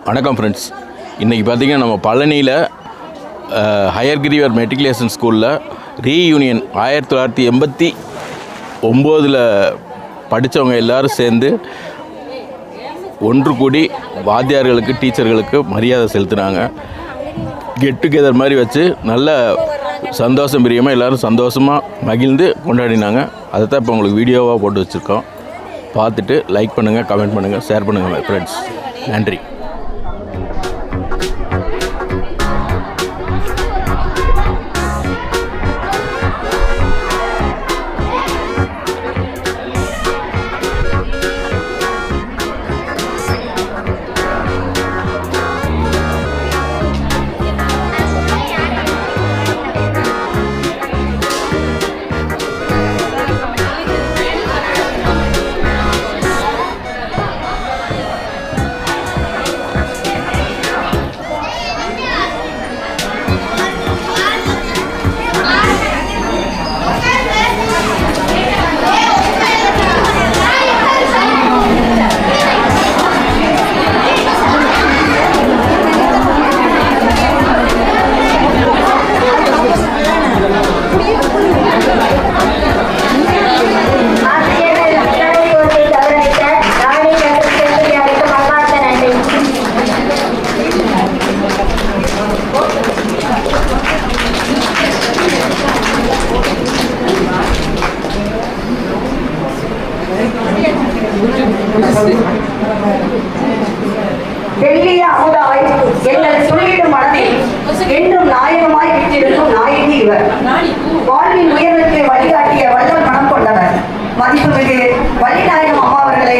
வணக்கம் ஃப்ரெண்ட்ஸ். இன்றைக்கி பார்த்திங்கன்னா நம்ம பழனியில் ஹையர் கிரிவர் மெட்ரிகுலேஷன் ஸ்கூலில் ரீயூனியன் 1989 படித்தவங்க எல்லோரும் சேர்ந்து ஒன்று கூடி வாத்தியார்களுக்கு டீச்சர்களுக்கு மரியாதை செலுத்தினாங்க. கெட் டுகெதர் மாதிரி வச்சு நல்ல சந்தோஷம் பிரியமாக எல்லோரும் சந்தோஷமாக மகிழ்ந்து கொண்டாடினாங்க. அதை தான் இப்போ உங்களுக்கு வீடியோவாக போட்டு வச்சுருக்கோம். பார்த்துட்டு லைக் பண்ணுங்கள், கமெண்ட் பண்ணுங்கள், ஷேர் பண்ணுங்கள் ஃப்ரெண்ட்ஸ். நன்றி. வெள்ளிய அமுதாய் எங்கள் துளியிடும் மனதில் என்றும் நாயகமாய் விட்டிருக்கும் நாயகி இவர். வாழ்வின் உயர்வுக்கு வழிகாட்டிய வள்ளல் மனம் கொண்டவர். மதிப்புமிகு வள்ளிநாயகம் அம்மா அவர்களை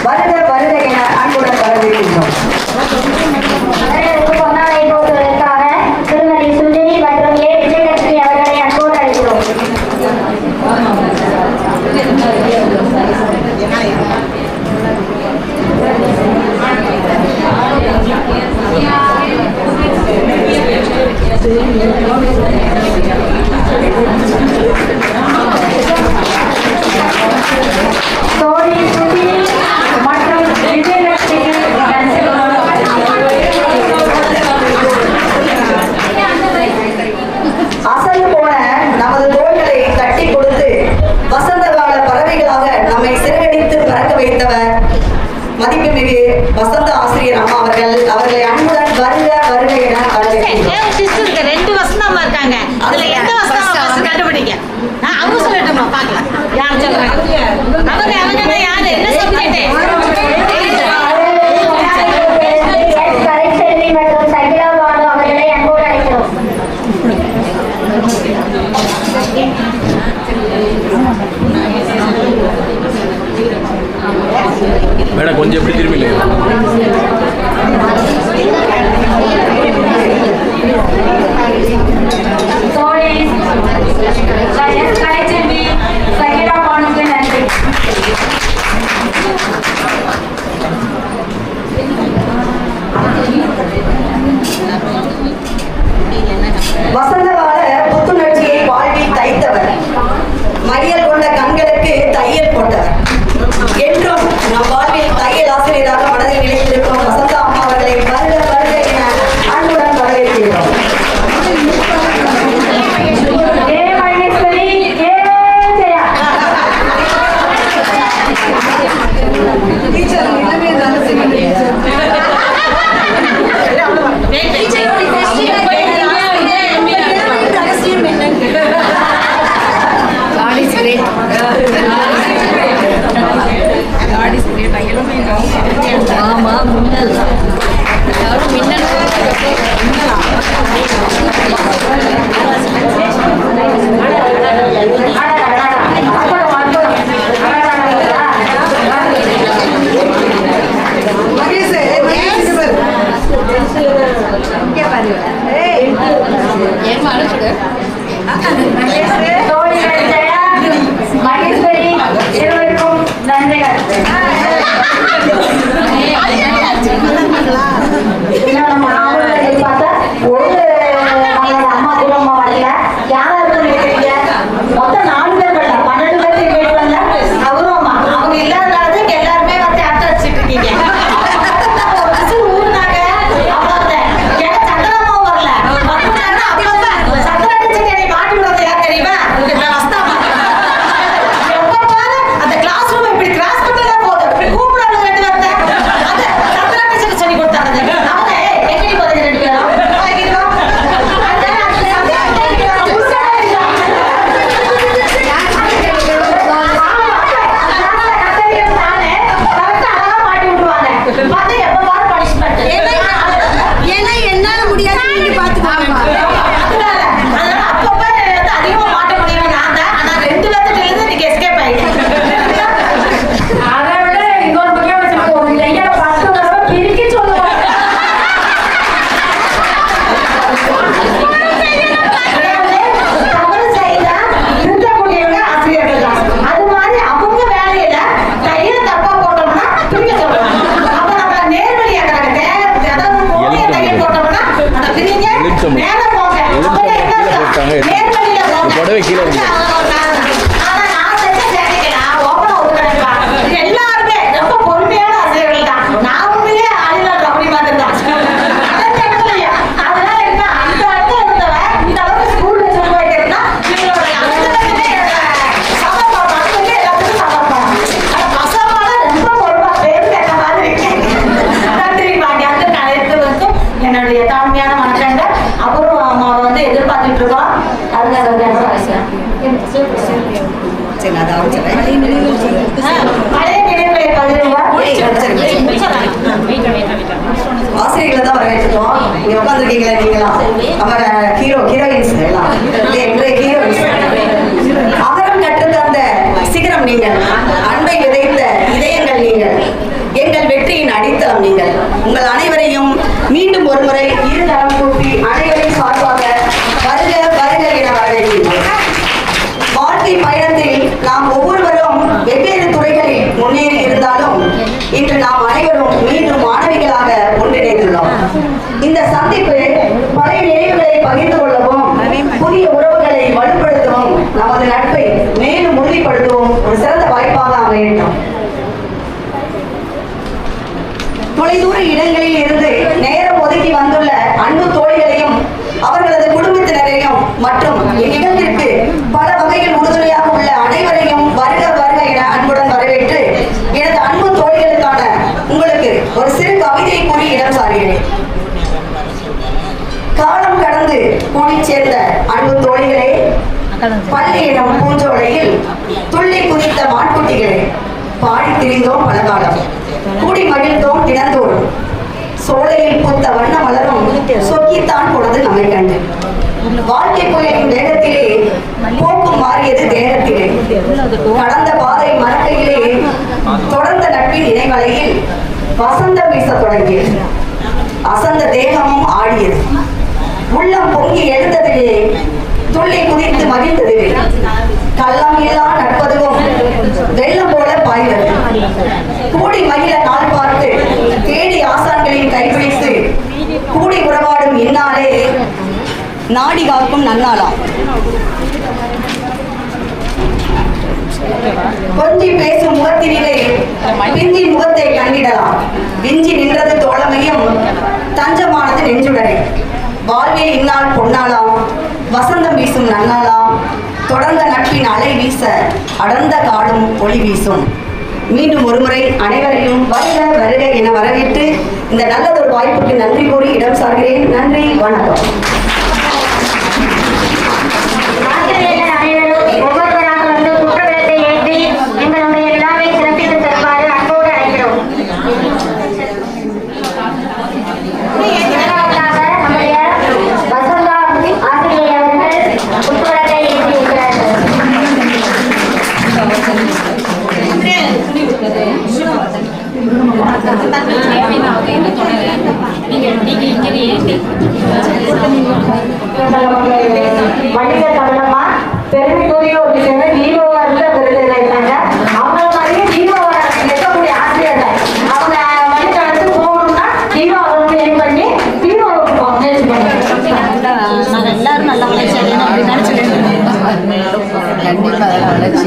வருக வருக என அன்புடன் வரவேற்கின்றோம். திருமதி சுஜினி மற்றும் ஏ விஜயலட்சுமி அவர்களை அன்போடு அழைக்கிறோம். தோழி சுஜினி மற்றும் விஜயலட்சுமி அசல் போன நமது தோள்களை கட்டி கொடுத்து வசந்த கால பறவைகளாக நம்மை சிறகடித்து பறக்க வைத்தவர் மதிப்புமிகு வசந்த ஆசிரியர் அம்மா அவர்களை அன்புடன் வருக வருக என வரவேற்கிறோம். ரெண்டு வசந்தமா இருக்காங்க. அதுல எந்த வசந்தம் கண்டுபிடிக்க அவங்க சொல்லட்டுமா பாக்கலாம். யார் சொல்றாங்க? அவங்க யாரு? என்ன சப்ஜெக்ட்? கலைச்செல்வி மற்றும் சகிலா பானு அவர்களை அன்போடு அழைக்கிறோம். மேடம் கொஞ்சம் எப்படி திரும்பி இல்லை? எடுத்தாங்க. நேர்வழியில போங்க. இந்த புடவை கீழே இருக்கு. ஆனா நான் செஞ்ச சேவைக்கு நான் ஓப்பனா ஒத்துக்கிறேன்ப்பா. எல்லாருமே ரொம்ப பொறுமையான ஆசிரியர்கள் தான். நான் உண்மையிலே ஆளில்லாத அப்படி பார்த்துதான். அதனால என்ன அந்த இடத்துல இருந்தவன் இந்த அளவுக்கு ஸ்கூல்ல சொல்ல வைக்கிறதுனா இவங்களுடைய அனுபவமே சமர்ப்பணம் வந்து எல்லாத்துக்கும் சமர்ப்பணம். ஆனா பசங்களோட ரொம்ப பொறுப்பா பேர் கேட்ட மாதிரி நன்றி பாண்டி அந்த அனைத்துக்கும் என்னுடைய தாழ்மையான வணக்கங்கள். அப்புறம் அம்மாவை வந்து எதிர்பார்த்துட்டு இருக்கோம். அதுக்காக பழைய நினைவுகளை ஆசிரியர்களை தான் வரவேற்றிருக்கோம். இங்க உட்காந்துருக்கீங்களா நீங்களாம்? அவங்க ஹீரோயின்ஸ் எல்லாம் ஹீரோயின்ஸ். அகரம் கற்றுத்தந்த சிகரம் நீங்கள், அன்பை விதைத்த இதயங்கள் நீங்கள், எங்கள் வெற்றியின் அடித்தளம் நீங்கள். உங்கள் அனைவரையும் மீண்டும் ஒருமுறை இருதரம் கூப்பி அனைவரையும் சார்பாக வருக வருக என வரவேற்கிறோம். வாழ்க்கை பயணத்தில் நாம் ஒவ்வொருவரும் வெவ்வேறு துறைகளில் முன்னேறி இருந்தாலும் இன்று நாம் அனைவரும் மீண்டும் மாணவிகளாக ஒன்றிணைந்துள்ளோம். இந்த சந்திப்பு பழைய நினைவுகளை பகிர்ந்து கொள்ளவும், புதிய உறவுகளை வலுப்படுத்தவும், நமது நட்பை மேலும் உறுதிப்படுத்தவும் ஒரு சிறந்த வாய்ப்பாக அமையட்டும். தொலைதூர இடங்களில் இருந்து நேரம் ஒதுக்கி வந்துள்ள அன்பு தோழிகளையும் அவர்களது குடும்பத்தினரையும் மற்றும் இந்நிகழ்விற்கு பல வகையில் உறுதுணையாக உள்ள அனைவரையும் வருக வருக என அன்புடன் வரவேற்று எனது அன்பு தோழிகளுக்கான உங்களுக்கு ஒரு சிறு கவிதையை கூறி இடம் சார்கிறேன். காலம் கடந்து கூடி சேர்ந்த அன்பு தோழிகளே, பள்ளி எனும் பூஞ்சோலையில் துள்ளி குதித்த மான்குட்டிகளே, பாடி திரிந்தோம் பல காலம், கூடி மகிழ்ந்தோம் தினந்தோறும், சோலையில் பூத்த வண்ண மலரும் சொக்கித்தான் போனது நம்மை கண்டு. வாழ்க்கை புயலின் வேகத்திலே போக்கும் மாறியது தேகத்திலே, கடந்த பாதை மறக்கையிலே தொடர்ந்த நட்பின் இணைமலையில் வசந்தம் வீச தொடங்கியது. அசந்த தேகமும் ஆடியது, உள்ளம் பொங்கி எழுந்ததிலே துள்ளி குதித்து மகிழ்ந்ததிலே, கள்ளம் இல்லா நட்பதுவும் வெள்ளம் போல பாய்ந்தது. கூடி மகிழ நாள் பார்த்து தேடி ஆசான்களின் கைப்பிடித்து கூடி உறவாடும் இந்நாளே நாடி காக்கும் நன்னாளாம். கொஞ்சி பேசும் முகத்தினிலே பிஞ்சி முகத்தை கண்டிடலாம். விஞ்சி நின்றது தோழமையும் தஞ்சமானது நெஞ்சுடனே. வாழ்வில் இந்நாள் பொன்னாளாம், வசந்தம் வீசும் நன்னாளாம். தொடர்ந்த நட்பின் அலை வீச அடர்ந்த காடும் ஒளி வீசும். மீண்டும் ஒருமுறை அனைவரையும் வருக வருக என வரவேற்று இந்த நல்லதொரு வாய்ப்புக்கு நன்றி கூறி இடம் சார்கிறேன். நன்றி, வணக்கம். ஆசிரியர்கள் அனைவரும் ஒவ்வொருவராக வந்து குற்றவிளக்கை ஏற்றி எங்களுடைய விழாவை சிறப்பித்து தருமாறு அன்போடு அழைக்கிறோம். முதலாவதாக நம்முடைய வசந்தா ஆசிரியர் அவர்கள் குற்றவிளக்கை ஏற்றியிருக்கிறார்கள். வணிக தமிழமா பெருமைக்குரிய ஒரு விஷயம் ஹீரோவா இருந்து விருது இருக்காங்க. அவங்க மாதிரியே ஹீரோவா இருக்கக்கூடிய ஆசிரியர்கள் அவங்க வணிக வந்து போகணும்னா ஹீரோ அவங்க ஏன் பண்ணி ஹீரோவுக்கு முயற்சி பண்ணுறாங்க. நாங்கள் எல்லாரும் நல்ல வளர்ச்சி அடையணும் அப்படின்னு நினச்சிட்டு கண்டிப்பாக அதெல்லாம் வளர்ச்சி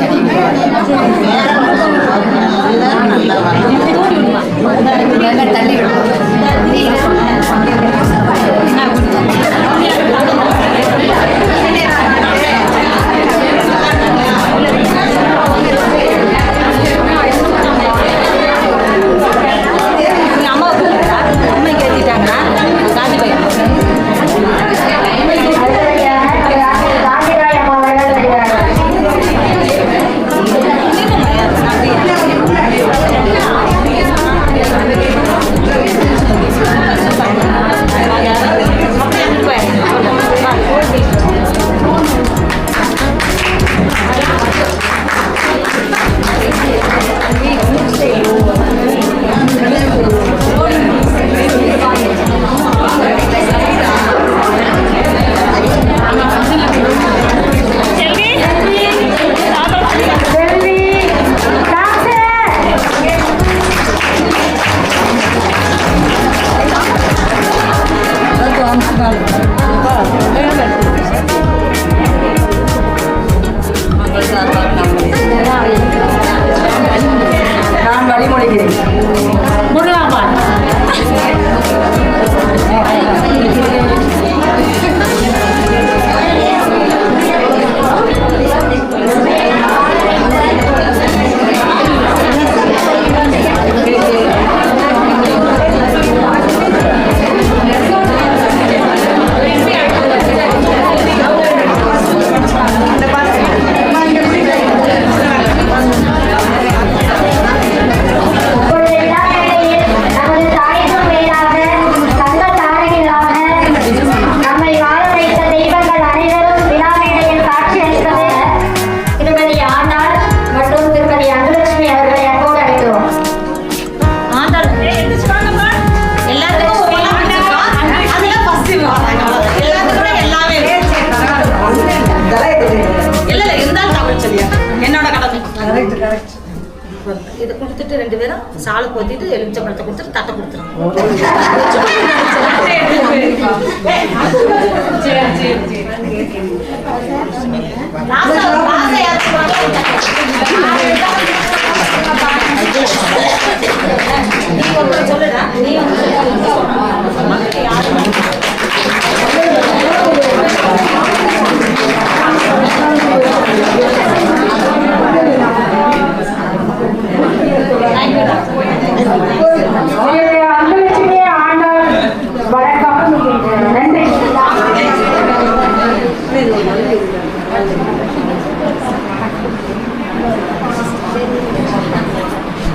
தள்ளி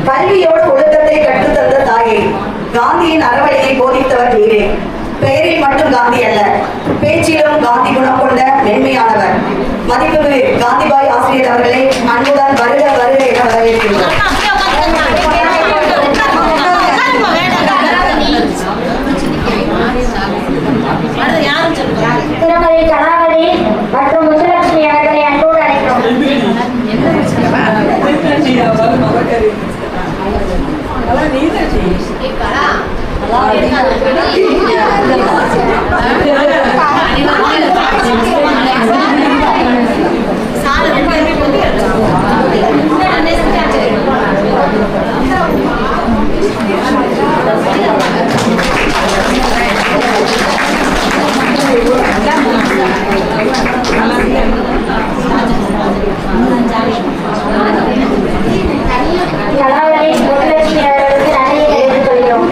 கல்வியோடு ஒழுக்கத்தை கற்றுத்தந்த தாயே, காந்தியின் அறவழியை போதித்தவர் நீரே. பெயரில் மட்டும் காந்தி அல்ல, பேச்சிலும் காந்தி குணம் கொண்ட மென்மையானவர். மதிப்புமிகு காந்திபாய் ஆசிரியர் அவர்களை அன்புடன் வருக வருக என வரவேற்கின்றோம். திருமதி கலாவதி மற்றும் முத்துலட்சுமி அவர்களை அன்போடு அழைக்கிறோம். கலாவதி முத்துலட்சுமி அவர்களுக்கு நன்றியை தெரிவித்துக் கொள்கிறோம்.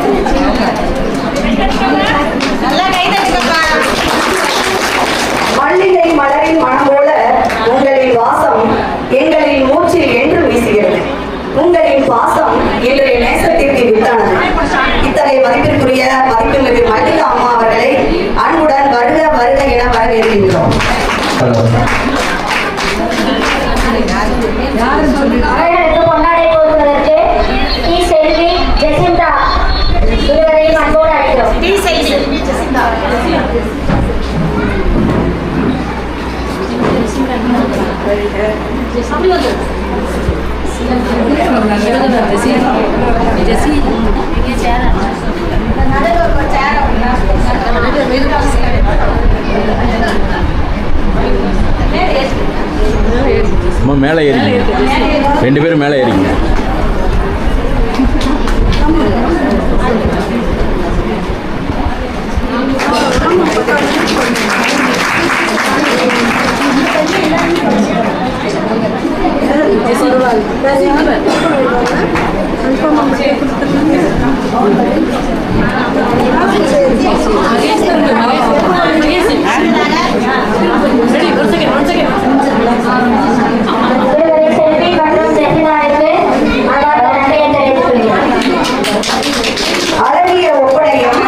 மல்லிகை மலரின் மனம் போல உங்களின் வாசம் எங்களின் மூச்சில் என்று வீசுகிறது. உங்களின் பாசம் எங்களுடைய நேசத்திற்கு வித்தானது. இத்தகைய மதிப்பிற்குரிய மதிப்புமிகு மல்லிகா அம்மா அவர்களை அன்புடன் வருக வருக என வரவேற்கின்றோம். அவர்களுக்கு பொன்னாடை போடுவதற்கு டி. செல்வி ஜெசிந்தா இருவரையும் அன்போடு அழைக்கிறோம். அம்மா மேலே ஏறிங்க, 2 பேரும் மேலே ஏறிங்க. திருமதி செல்வி மற்றும் ஜெசிந்தாவிற்கு மனமார்ந்த நன்றியை தெரிவித்துக் கொள்கிறோம். அழகிய ஒப்பனையும்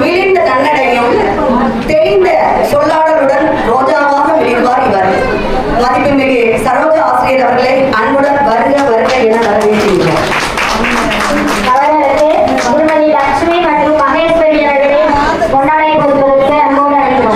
விழிந்த நன்னடையும் தெரிந்த சொல்லாடலுடன் ரோஜாவாக விரிவார் இவர். மதிப்புமிகு சரோஜா ஆசிரியர் அவர்களை அன்புடன் வருக வருக என வரவேற்கின்றோம். அவர்களுக்கு திருமதி லட்சுமி மற்றும் மகேஸ்வரி அவர்களை பொன்னாடை போடுவதற்கு அன்போடு அழைக்கிறோம்.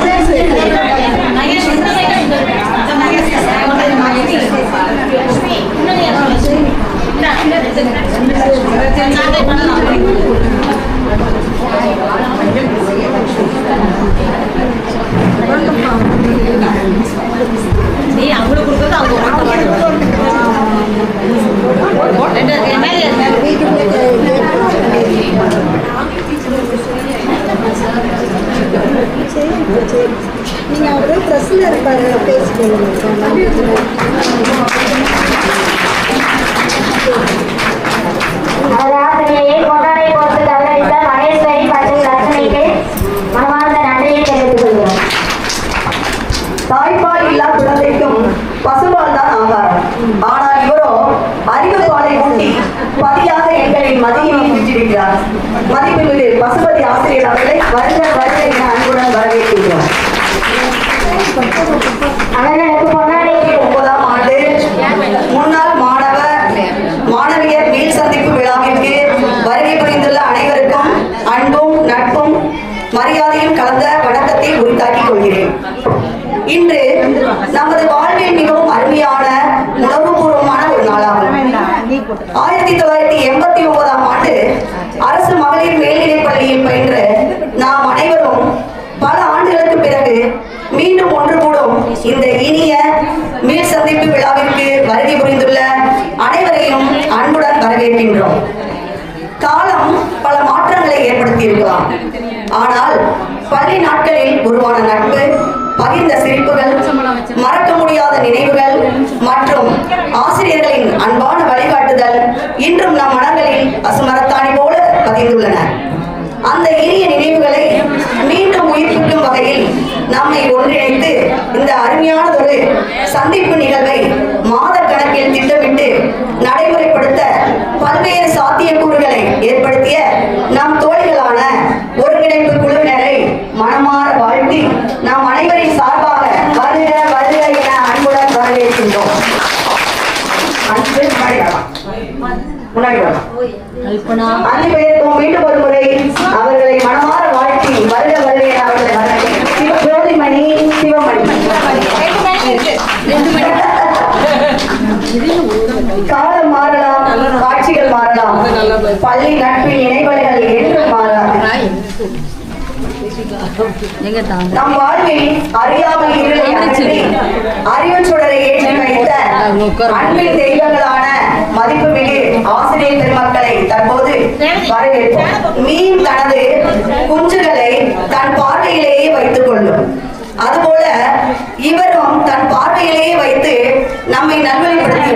நீங்க அவரு பிரஸ்ல இருப்பாரு ஆசிரியரை பொன்னாடை போட்டு கௌரவித்த மகேஸ்வரி மற்றும் லட்சுமிக்கு மனமார்ந்த நன்றியை தெரிவித்துக் கொள்கிறோம். தாய்ப்பால் இல்லா குழந்தைக்கும் பசுபால் தான் ஆகாரம். ஆனால் இவரோ அறிவு பாலை ஊட்டி பதியாக எங்களின் மதியை விட்டிருக்கிறார். மதிப்புமிகு பசுபதி ஆசிரியர் அவர்களை வருக வருக என அன்புடன் வரவேற்கிறோம். அவர்களுக்கு பொன்னாடை 9ஆம் ஆண்டு முன்னாள் மாணவியர் மீள் சந்திப்பு விழாவிற்கு வருகை புரிந்துள்ள அனைவருக்கும் அன்பும் நட்பும் மரியாதையும் கலந்த வணக்கத்தை உரித்தாக்கிக் கொள்கிறேன். இன்று நமது வாழ்வில் மிகவும் அருமையான உணர்வுபூர்வமான ஒரு நாளாகும். 1989ஆம் ஆண்டு அரசு மகளிர் மேல்நிலைப் பள்ளியில் பயின்ற நாம் அனைவரும் பல ஆண்டுகளுக்கு பிறகு மீண்டும் ஒன்று கூடும் இந்த இனிய மீள் சந்திப்பு விழாவிற்கு வருகை புரிந்துள்ள அனைவரையும் அன்புடன் வரவேற்கின்றோம். காலம் பல மாற்றங்களை ஏற்படுத்தி இருக்கலாம். ஆனால் பள்ளி நாட்களில் உருவான நட்பு, பகிர்ந்த சிரிப்புகள், மறக்க முடியாத நினைவுகள் மற்றும் ஆசிரியர்களின் அன்பான வழிகாட்டுதல் இன்றும் நம் மனங்களில் பசுமரத்தாணி போல பதிந்துள்ளன. அந்த இனிய நினைவுகளை மீண்டும் உயிர்ப்பிக்கும் வகையில் நம்மை ஒன்றிணைத்து இந்த அருமையானதொரு சந்திப்பு நிகழ்வை மாத கணக்கில் திட்டமிட்டு நடைமுறைப்படுத்த பல்வேறு சாத்தியக்கூறுகளை ஏற்படுத்திய நம் தோழிகளான ஒருங்கிணைப்பு குழுவினரை மனமாற வாழ்த்தி நாம் அனைவரின் சார்பாக வருக வருக என அன்புடன் வரவேற்கின்றோம். அன்பு முன்னாடி வரலாம். 5 பேருக்கும் மீண்டும் ஒரு முறை அவர்களை மனமாற வாழ்த்தி வருக வருக என அவர்களை வரவேற்கிறேன். ஜோதிமணி, சிவமணி. காலம் மாறலாம், காட்சிகள் மாறலாம், பள்ளி நட்பின் நினைவுகள் என்றும் மாறாது. நம் வாழ்வில் அறியாமல் இருளை அகற்றி அறிவு சுடரை ஏற்றி வைத்த அன்பின் தெய்வங்களான மதிப்புமிகு ஆசிரியர் பெருமக்களை தற்போது வரவேற்போம். மீன் தனது குஞ்சுகளை தன் பார்வையிலேயே வைத்துக் கொள்ளும். அதுபோல இவரும் தன் பார்வையிலேயே வைத்து நம்மை நல்வழிப்படுத்தி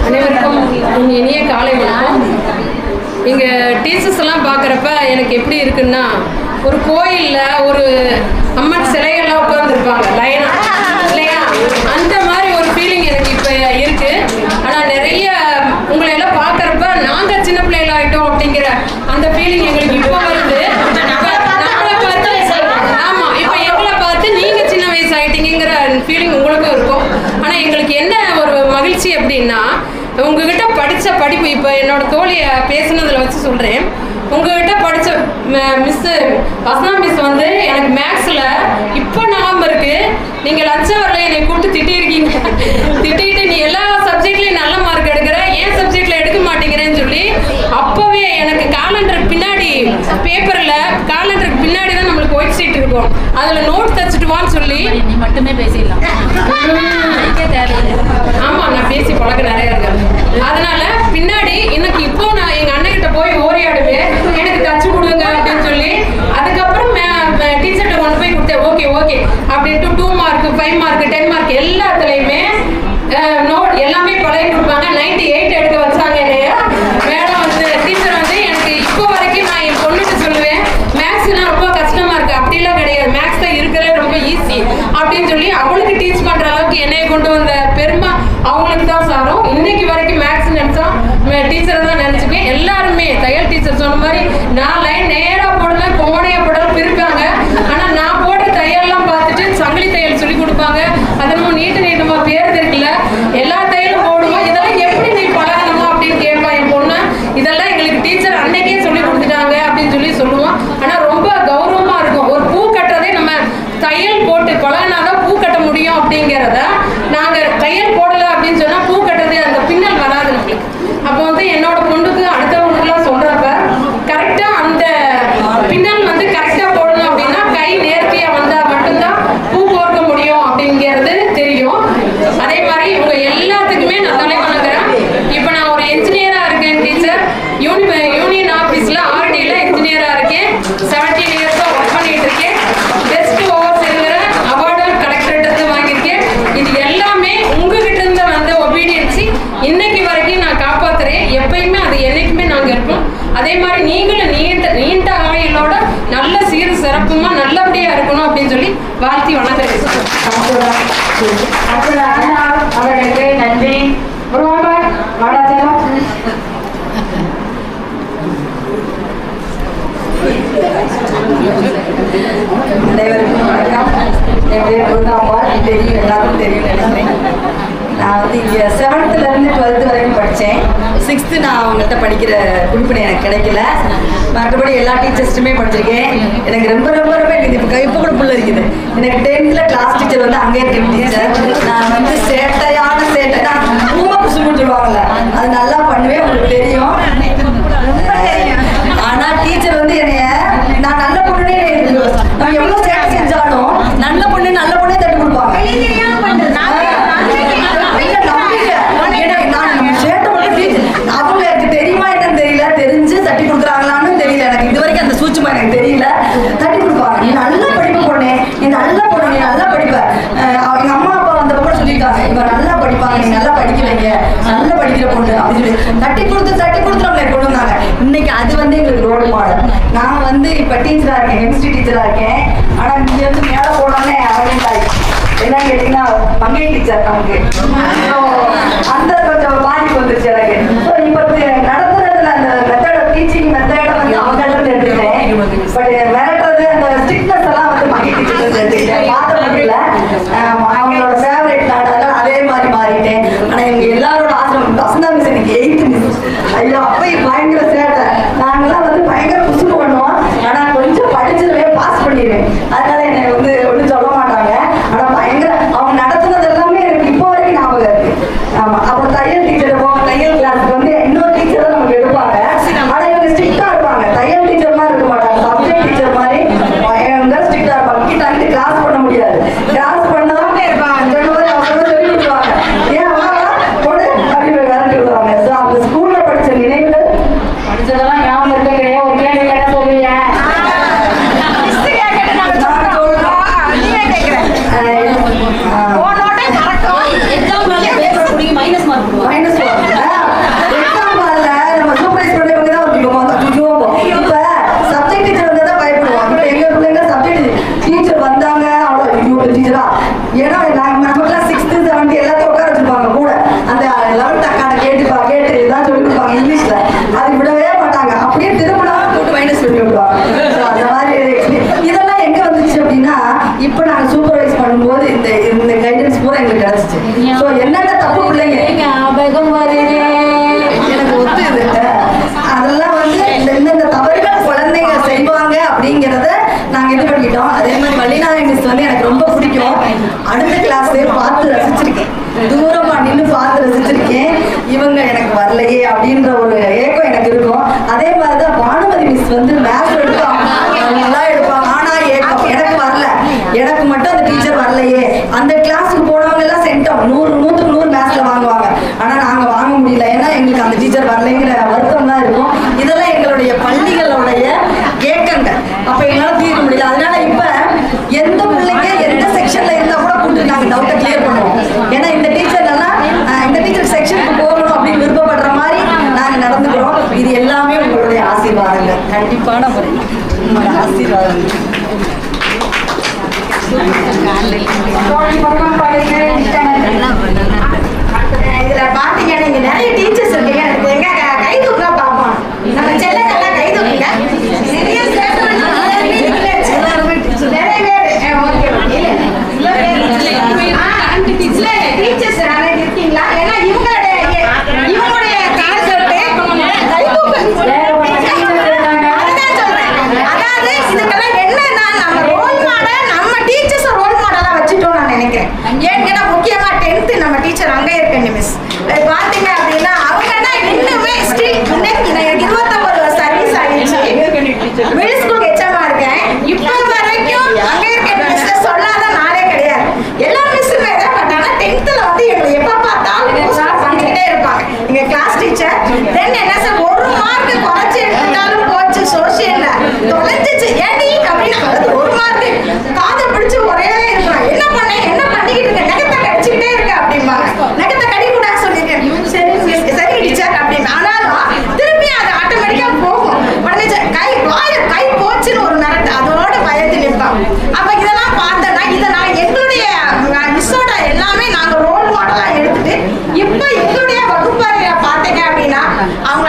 அனைவருக்கும் இனிய காலை வணக்கம். இங்கே டீச்சர்ஸ் எல்லாம் பார்க்குறப்ப எனக்கு எப்படி இருக்குன்னா, ஒரு கோயிலில் ஒரு அம்மன் சிலைகள்லாம் உட்காந்துருப்பாங்க லைனா இல்லையா, அந்த மாதிரி ஒரு ஃபீலிங் எனக்கு இப்போ இருக்குது. ஆனால் நிறைய உங்களை எல்லாம் பார்க்குறப்ப நாங்கள் சின்ன பிள்ளைகள் ஆகிட்டோம் அப்படிங்கிற அந்த ஃபீலிங் எங்களுக்கு இப்போ வருது. ஆமாம், இப்போ எங்களை பார்த்து நீங்கள் சின்ன வயசு ஆகிட்டீங்கிற ஃபீலிங் உங்களுக்கும் இருக்கும். ஆனால் எங்களுக்கு என்ன ஒரு மகிழ்ச்சி அப்படின்னா, உங்ககிட்ட படித்த படிப்பு, இப்போ என்னோட தோழியை பேசுனதில் வச்சு சொல்கிறேன், உங்ககிட்ட படித்த மிஸ்ஸு வசனா மிஸ் வந்து எனக்கு மேக்ஸில் இப்போ ஞாபகம் இருக்குது. நீங்கள் லஞ்ச் ஹவரில் என்னை கூப்பிட்டு திட்டியிருக்கீங்க. திட்டிட்டு நீ எல்லா சப்ஜெக்ட்லேயும் நல்ல மார்க் எடுக்கிற, ஏன் சப்ஜெக்டில் எடுக்க மாட்டேங்கிறேன்னு சொல்லி அப்போவே எனக்கு காலண்டருக்கு பின்னாடி பேப்பரில் காலண்டருக்கு பின்னாடி தான் நம்மளுக்கு ஒயிட் ஷீட் இருக்கும், அதில் நோட் தச்சுட்டு வான்னு சொல்லி நீ மட்டுமே பேசிடலாம். ஆமாம், நான் பேசி பழக்கம் நிறையா இருக்கு. அதனால பின்னாடி எனக்கு இப்போ நான் எங்கள் அண்ணன்கிட்ட போய் ஓரியாடுவேன், எனக்கு தச்சு கொடுங்க அப்படின்னு சொல்லி. அதுக்கப்புறம் டீச்சர்கிட்ட கொண்டு போய் கொடுத்தேன். ஓகே ஓகே அப்படின்ட்டு 2 மார்க் 5 மார்க் 10 மார்க் எல்லாத்துலேயுமே நோட் எல்லாமே பழகி கொடுப்பாங்க. 98 எடுக்க வச்சாங்க என்னைய. மேடம் வந்து டீச்சர் வந்து எனக்கு இப்போ வரைக்கும் நான் என் பொண்ணுட்டு சொல்லுவேன், மேக்ஸ்னா ரொம்ப கஷ்டமா இருக்கு. அப்படிலாம் கிடையாது, மேக்ஸ் தான் இருக்கிறது ரொம்ப ஈஸி அப்படின்னு சொல்லி அவளுக்கு டீச் பண்ற அளவுக்கு என்னைய கொண்டு வந்த பெருமை அவங்களுக்கு தான் சாரும். இன்னைக்கு வரைக்கும் மேக்ஸ் நினைச்சா டீச்சரை தான் நினைச்சுப்பேன். எல்லாருமே தையல் டீச்சர் சொன்ன மாதிரி நான் லைன் நேரா போடுவேன், கோணையா போடலாம் பிரிப்பாங்க. ஆனா நான் போடுற தையல்லாம் பார்த்துட்டு சங்கிலி தையல் சொல்லி கொடுப்பாங்க. அது நம்ம நீட்டமா பேர் தெரியல, எல்லா தையலும் போடுவோம். இதெல்லாம் எப்படி நீ பழகணுமா அப்படின்னு கேட்பா என் பொண்ணு. இதெல்லாம் எங்களுக்கு டீச்சர் அன்னைக்கே சொல்லி கொடுத்துட்டாங்க அப்படின்னு சொல்லி சொல்லுவோம். ஆனா ரொம்ப கௌரவமா இருக்கும். ஒரு பூ கட்டுறதே நம்ம தையல் போட்டு பழகினாதான் பூ கட்ட முடியும் அப்படிங்கிறத, நாங்க தையல் போடல அப்படின்னு சொன்னா பூ கட்டுறது அந்த பின்னல் வராது நம்மளுக்கு. அப்போ வந்து என்னோட பொண்ணுக்கு அடுத்தவங்களுக்குலாம் சொல்றப்ப கரெக்டா அந்த பின்னல் வந்து கரெக்டா போடணும் அப்படின்னா கை நேர்த்தியா வந்தா மட்டும்தான் பூ கோர்க்க முடியும் அப்படிங்கிறது தெரியும். அதே மாதிரி உங்க எல்லாத்துக்குமே நான் தலை வணங்குறேன். இப்போ நான் ஒரு என்ஜினியரா இருக்கேன் டீச்சர். யூனியன் ஆஃபீஸ்ல ஆர்டியில் இன்ஜினியரா இருக்கேன். 17 இயர்ஸா ஒர்க் பண்ணிட்டு இருக்கேன். பெஸ்ட் ஓவர்சீயர் அவார்டு கலெக்டர்கிட்ட வாங்கியிருக்கேன். இது எல்லாமே உங்ககிட்ட இருந்து வந்த ஒபீடியன்ஸி இன்னைக்கு வரைக்கும் நான் காப்பாத்துறேன். எப்பயுமே அது என்னைக்குமே நாங்க இருப்போம். அதே மாதிரி நீங்களும் நீண்ட ஆயுளோட நல்ல சீர் சிறப்புமா நல்லபடியா இருக்கணும் அப்படின்னு சொல்லி வாழ்த்தி வணங்குறேன். அவர்களுக்கு நன்றி. அனைவருக்கும் வணக்கம். என் பேர் துர்காம்பாள். தெரியும், எல்லாருக்கும் தெரியும் நினைக்கிறேன். நான் வந்து இங்கே 7th to 12th வரைக்கும் படித்தேன். 6th நான் அவங்கள்ட்ட படிக்கிற குறிப்பினை எனக்கு கிடைக்கல. மற்றபடி எல்லா டீச்சர்ஸ்ட்டுமே படிச்சிருக்கேன். எனக்கு ரொம்ப ரொம்ப ரொம்ப இருக்குது. இப்போ கூட புள்ள இருக்குது. எனக்கு 10th கிளாஸ் டீச்சர் வந்து அங்கே இருக்க டீச்சர். நான் வந்து சேட்டையான சேட்டை, நான் பூமா குசுமுன்னு சொல்லுவாங்கல்ல, அது நல்லா பண்ணுவேன். உங்களுக்கு தெரியும். ஆனா டீச்சர் வந்து என்னைய நான் நல்ல பொண்ணுனே நான் எவ்வளவு சேட்டை செஞ்சாலும் நல்ல பொண்ணே தட்டி கொடுப்பாங்க. அவங்களுக்கு தெரியுமா என்னன்னு தெரியல, தெரிஞ்சு தட்டி கொடுக்குறாங்களான்னு தெரியல. எனக்கு இது வரைக்கும் அந்த சூட்சுமா எனக்கு தெரியல. தட்டி கொடுப்பாங்க. நீ நல்லா படிப்பு பொண்ணே, நீ நல்லா பொண்ணு, நீ நல்லா படிப்ப. எங்க அம்மா அப்பா வந்தப்ப கூட சொல்லியிருக்காங்க, இவ நல்லா படிப்பாங்க, நீ நல்லா படிக்க வைங்க, நல்லா படிக்கிற பொண்ணு அப்படின்னு சொல்லி தட்டி கொடுத்து நம்மளை கொண்டு வந்தாங்க. இன்னைக்கு அது வந்து எங்களுக்கு ரோல் மாடல். நான் வந்து இப்ப டீச்சரா இருக்கேன், கெமிஸ்ட்ரி டீச்சரா இருக்கேன். ஆனா இங்க வந்து மேல போனோன்னே அவன் என்னன்னு கேட்டீங்கன்னா மங்கை டீச்சர் நமக்கு அந்த கொஞ்சம் பாதிப்பு வந்துருச்சு எனக்கு. இப்ப நடத்துறதுல அந்த மெத்தட டீச்சிங் மெத்தட வந்து அவங்கள்ட்ட எடுத்துக்கிட்டேன். பட் மிரட்டுறது அந்த ஸ்ட்ரிக்ட்னஸ் எல்லாம் வந்து மங்கை டீச்சர் எடுத்துக்கிட்டேன். பார்த்த முடியல, அவங்களோட ஃபேவரட் நாடாலும் அதே மாதிரி மாறிட்டேன். ஆனா இவங்க எல்லாரோட ஆசிரம் வசந்தா மிஸ் எனக்கு 8th மிஸ். ஐயோ அப்பயும் பயங்கர சேட்டை. நாங்கெல்லாம் வந்து பயங்கர குசுறு பண்ணுவோம். ஆனா கொஞ்சம் படிச்சிருவேன், பாஸ் பண்ணிடுவேன். அதனால என்னை வந்து ஒன்றும் சொல்ல மாட்டாங்க. ஆனா பயங்கர அவங்க நடத்துனது எல்லாமே எனக்கு இப்போ வரைக்கும் ஞாபகம் இருக்கு. ஆமா. அப்புறம் தையல் டீச்சர் போவோம். தையல் கிளாஸ்க்கு வந்து இன்னொரு டீச்சர் தான் நமக்கு எடுப்பாங்க. ஆனா இவங்க ஸ்ட்ரிக்டா இருப்பாங்க. தையல் டீச்சர் மாதிரி இருக்க மாட்டாங்க. சப்ஜெக்ட் டீச்சர் மாதிரி பயங்கர ஸ்ட்ரிக்டா இருப்பாங்க. கிட்ட கிளாஸ் பண்ண முடியாது. கிளாஸ் பண்ணதான் இருப்பாங்க. அவங்க சொல்லி கொடுப்பாங்க. ஏன் பொண்ணு அப்படின்னு விரட்டி விடுவாங்க. ஸோ அந்த ஸ்கூல்ல படிச்ச நினைவுகள் படிச்சதெல்லாம் ஞாபகம் இருக்க கிடையாது. ஒரு கேள்வி கேட்ட சொல்லுவீங்க. ஏன்னா நமக்குலாம் 6th 7th எல்லாத்தையும் உட்கார வச்சிருப்பாங்க கூட. அந்த 11th அக்கான கேட்டு இதான் சொல்லி கொடுப்பாங்க இங்கிலீஷ்ல. அது விடவே மாட்டாங்க. அப்படியே திரும்பினா போட்டு மைனஸ் பண்ணி விடுவாங்க. அந்த மாதிரி இதெல்லாம் எங்க வந்துச்சு அப்படின்னா, இப்போ நாங்க சூப்பர்வைஸ் பண்ணும்போது இந்த கைடன்ஸ் பூரா எங்களுக்கு கிடைச்சிச்சு. ஸோ என்னென்ன தப்பு பிள்ளைங்க எனக்கு ஒத்து இது அதெல்லாம் வந்து எந்தெந்த தவறுகள் குழந்தைங்க செய்வாங்க அப்படிங்கிறத நாங்க இது பண்ணிக்கிட்டோம். அதே மாதிரி வள்ளிநாயகி மிஸ் வந்து எனக்கு ரொம்ப பிடிக்கும். அடுத்த கிளாஸ்லயே பார்த்து ரசிச்சிருக்கேன். தூரமா நின்று பார்த்து ரசிச்சிருக்கேன். இவங்க எனக்கு வரலையே அப்படின்ற ஒரு ஏக்கம் எனக்கு இருக்கும். அதே மாதிரிதான் பானுமதி மிஸ் வந்து மேத்ஸ் எடுப்பாங்க, நல்லா எடுப்பாங்க. ஆனா ஏக்கம் எனக்கு வரல. எனக்கு மட்டும் அந்த டீச்சர் வரலையே. அந்த கிளாஸுக்கு போனவங்க எல்லாம் சென்டம் 100க்கு 100 மேத்ஸ்ல வாங்குவாங்க. ஆனா நாங்க வாங்க முடியல. ஏன்னா எங்களுக்கு அந்த டீச்சர் வரலைங்கிற வருத்தம் தான் இருக்கும். இதெல்லாம் எங்களுடைய பள்ளிகளுடைய ஏக்கங்கள். அப்ப எங்களால தீர்க்க முடியல. அதனால இப்ப எந்த பிள்ளைங்க எந்த செக்ஷன்ல இருந்தா கூட கூட்டு நாங்க டவுட்டை கிளியர் பண்ணுவோம். ஏன்னா இந்த டீச்சர் எல்லாம் இந்த டீச்சர் செக்ஷனுக்கு போகணும் அப்படின்னு விருப்பப்படுற மாதிரி நாங்க நடந்துக்கிறோம். இது எல்லாமே உங்களுடைய ஆசீர்வாதங்கள். கண்டிப்பான முறை உங்களோட ஆசீர்வாதங்கள். இதுல பாத்தீங்கன்னா இங்க நிறைய டீச்சர்ஸ் இருக்கீங்க. எங்க கை தூக்கலாம் பார்ப்போம். நம்ம செல்லங்கள்லாம் கை தூக்குங்க. நிறைய டீச்சர்ஸ் நிறைய இருக்கீங்களா? ஏன்னா இவங்களுடைய கான்செப்ட் கை தூக்கு. அதுதான் சொல்றேன். அதாவது இதுக்கெல்லாம் என்னன்னா நம்ம ரோல் மாடல், நம்ம டீச்சர்ஸ் ரோல் மாடலா வச்சுட்டோம் நான் நினைக்கிறேன். ஏன்னா முக்கியமா 10th நம்ம டீச்சர் அங்கே இருக்கேன் மிஸ் பாத்தீங்க அப்படின்னா அவங்கன்னா இன்னுமே ஸ்டில் எனக்கு 29 சர்வீஸ் ஆயிடுச்சு. மிடில் ஸ்கூல் ஹெச்எம்மா இருக்கேன். இப்போ வரைக்கும் அங்கே இருக்க மிஸ் சொல்லாத நாளே கிடையாது. எல்லா மிஸ்ஸுமே தான். பட் ஆனா 10th வந்து எங்களை எப்ப பார்த்தாலும் பண்ணிக்கிட்டே இருப்பாங்க எங்க கிளாஸ் டீச்சர். தென் என்ன சார் ஒரு மார்க் குறைச்சி எடுத்தாலும் போச்சு, சோசியல்ல தொலைஞ்சிச்சு ஏடி அப்படின்னு ஒரு மார்க் காதை பிடிச்சு ஒரே இருப்பாங்க. என்ன பண்ணிக்கிட்டு இருக்க, நகத்தை கடிச்சுக்கிட்டே இருக்க அப்படிம்பாங்க. நகத்தை கடி கூட சொல்லியிருக்கேன். சரி டீச்சர் அப்படின்னு. ஆனாலும் திருப்பி அது ஆட்டோமேட்டிக்கா போகும். உடனே கை போச்சுன்னு ஒரு மிரட்டு அதோட பயந்து நிற்பாங்க. அப்ப இதெல்லாம் பார்த்தோம்னா இதை நான் எங்களுடைய மிஸ்ஸோட எல்லாமே நாங்க ரோல் மாடலா எடுத்துட்டு இப்ப எங்களுடைய வகுப்பறையில பாத்தீங்க அப்படின்னா அவங்க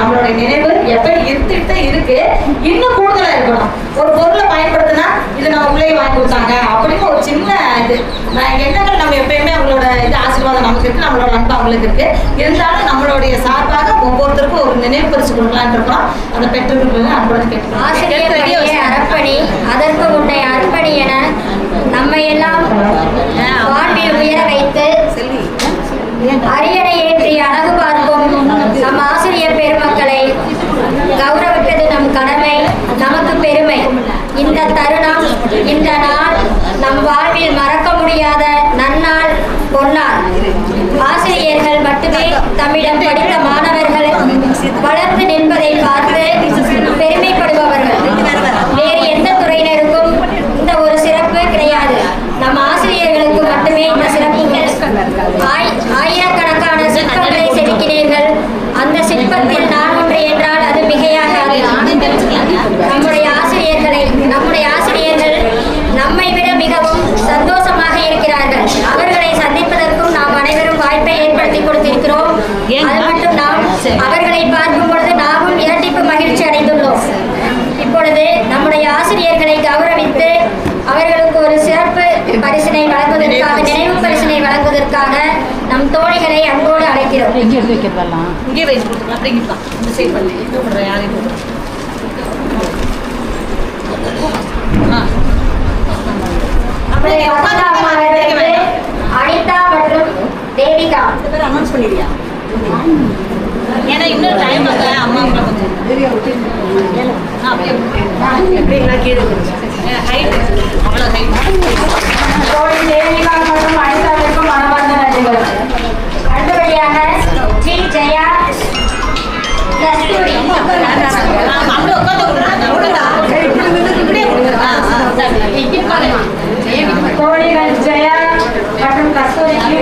நம்மளுடைய நினைவு எப்படி இருந்துட்டு இருக்கு, இன்னும் கூடுதலா இருக்கணும். ஒரு பொருளை பயன்படுத்தினா இது நம்ம பிள்ளைங்க வாங்கி கொடுத்தாங்க அப்படின்னு ஒரு சின்ன இது எண்ணங்கள் நம்ம எப்பயுமே அவங்களோட இது ஆசீர்வாதம் நமக்கு இருக்கு, நம்மளோட அன்பு அவங்களுக்கு இருக்கு. இருந்தாலும் நம்மளுடைய சார்பாக ஒவ்வொருத்தருக்கும் ஒரு நினைவு பரிசு கொடுக்கலான்னு இருக்கோம். அந்த பெற்றோர்களுக்கு அன்புடன் கேட்கிறோம். ஆசிரியர் பணியை அர்ப்பணி, அதற்கு உன்னை அர்ப்பணி என நம்மை எல்லாம் வாழ்வில் உயர வைத்து அரியணை ஏற்றி அழகு பார்க்கும் நம் ஆசிரியர் பெருமக்களை கௌரவிப்பது நம் கடமை, நமக்கு பெருமை. இந்த தருணம், இந்த நாள் நம் வாழ்வில் மறக்க முடியாத நன்னாள், பொன்னாள். ஆசிரியர்கள் மட்டுமே தம்மிடம் படித்த மாணவர்கள் வளர்ந்து நிற்பதை பார்த்து பெருமைப்படுபவர்கள். வேறு எந்த துறையினருக்கும் இந்த ஒரு சிறப்பு கிடையாது. நம் ஆசிரியர்களுக்கு மட்டுமே இந்த சிறப்புகள். ஆயிரக்கணக்கான சிற்பங்களை செதுக்கினீர்கள். அந்த சிற்பத்தில் நான் ஒன்று என்றால் அது மிகையாகாது. நம்முடைய ஆசிரியர்கள் நம்மை விட மிகவும் சந்தோஷமாக இருக்கிறார்கள். அவர்களை சந்திப்பதற்கும் நாம் அனைவரும் வாய்ப்பை ஏற்படுத்தி கொடுத்திருக்கிறோம். அது மட்டும் நாம் அவர்களை பார்க்கும் பொழுது நாமும் இரட்டிப்பு மகிழ்ச்சி அடைந்துள்ளோம். இப்பொழுது நம்முடைய ஆசிரியர்களை கௌரவித்து அவர்களுக்கு ஒரு சிறப்பு பரிசினை வழங்குவதற்காக, நினைவு பரிசினை வழங்குவதற்காக நம் தோழிகளை அன்போடு அழைக்கிறோம். இங்கே வைத்து கொடுத்துக்கலாம், அப்படிங்கலாம். இந்த சைட் பண்ணி யாரையும் அனிதா மற்றும் தேவிகா அனௌன்ஸ் பண்ணிடுறியா? ஏன்னா இன்னும் டைம் ஆக அம்மா தேவிகா மற்றும் அனிதாவிற்கும் மனமார்ந்த நன்றிகள். அடுத்தபடியாக ஜி ஜெயா கஸ்தூரி. தோழிகள் ஜெயா மற்றும் கஸ்தூரிக்கு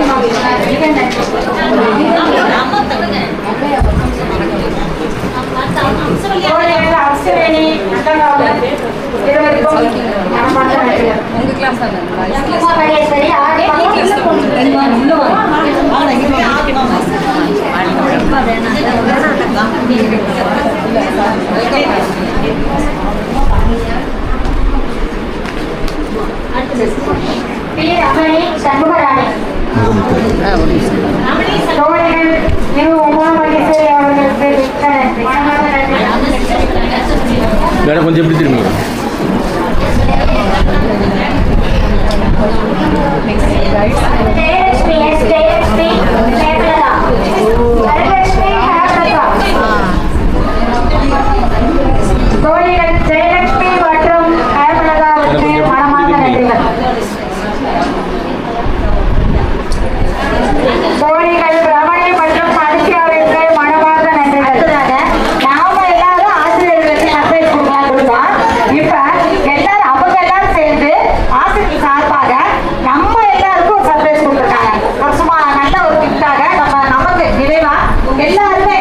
தோழிகள் அப்சரேணி இருவருக்கும் மனமார்ந்த நன்றிகள். உமாமகேஸ்வரி பி ரமணி சண்முகராணி. தோழிகள் திரு உமாமகேஸ்வரி அவர்களுக்கு மேடம் கொஞ்சம் எப்படி திரும்பி ஜெயலட்சுமி எஸ். ஜெயலட்சுமி ஹேமலதா. வரலட்சுமி ஹேமலதா. தோழிகள் ஜெயலட்சுமி மற்றும் ஹேமலதாவுக்கு மனமார்ந்த நன்றிகள். தோழிகள் ரமணி மற்றும் மனுஷியாவிற்கு மனமார்ந்த நன்றிகள். நாம எல்லாரும் ஆசிரியர்களுக்கு சர்ப்ரைஸ் கொடுக்கலாம். இப்ப எல்லாரும் அவங்க எல்லாரும் சேர்ந்து ஆசிரியர் சார்பாக நம்ம எல்லாருக்கும் ஒரு சர்ப்ரைஸ் கொடுத்துருக்காங்க. ஒரு சும்மா நல்ல ஒரு கிஃப்டாக நமக்கு நிறைவா எல்லாருமே